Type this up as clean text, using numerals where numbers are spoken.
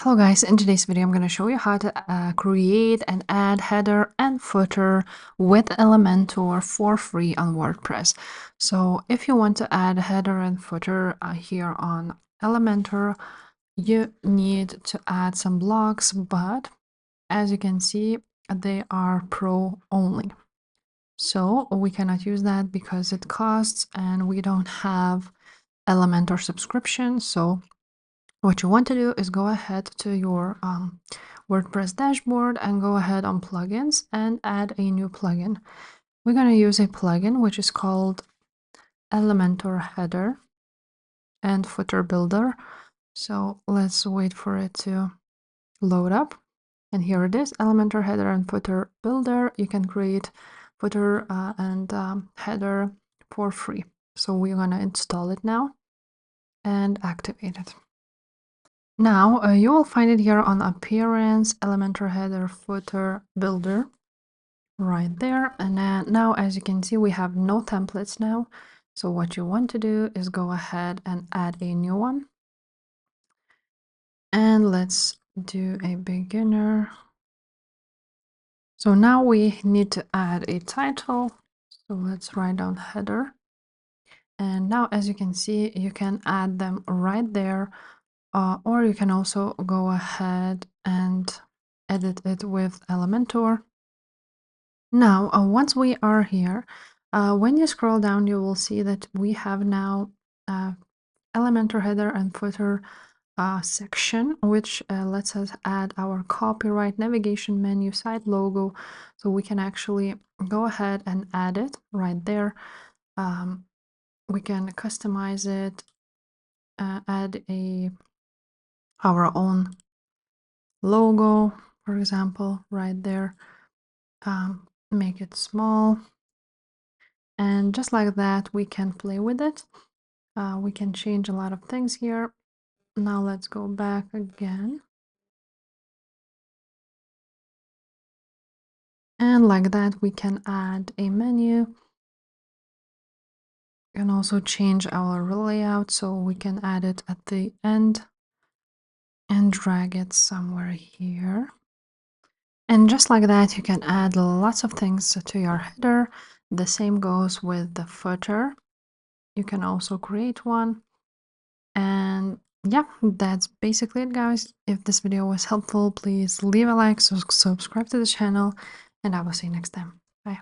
Hello guys, in today's video I'm going to show you how to create and add header and footer with Elementor for free on WordPress. So if you want to add header and footer here on Elementor, you need to add some blocks, but as you can see, they are pro only. So we cannot use that because it costs and we don't have Elementor subscription. So what you want to do is go ahead to your WordPress dashboard and go ahead on plugins and add a new plugin. We're going to use a plugin which is called Elementor Header and Footer Builder. So let's wait for it to load up. And here it is, Elementor Header and Footer Builder. You can create footer and header for free. So we're going to install it now and activate it. Now you will find it here on Appearance, Elementor Header, Footer, Builder, right there. And then now, as you can see, we have no templates now. So what you want to do is go ahead and add a new one. And let's do a beginner. So now we need to add a title. So let's write down header. And now, as you can see, you can add them right there. Or you can also go ahead and edit it with Elementor. Now, once we are here, when you scroll down, you will see that we have now Elementor header and footer section, which lets us add our copyright, navigation menu, site logo. So we can actually go ahead and add it right there. We can customize it, add our own logo, for example, right there. Make it small. And just like that, we can play with it. We can change a lot of things here. Now let's go back again. And like that, we can add a menu. We can also change our layout, so we can add it at the end and drag it somewhere here. And just like that, you can add lots of things to your header. The same goes with the footer. You can also create one. And yeah, that's basically it, guys. If this video was helpful, please leave a like, subscribe to the channel, and I will see you next time. Bye.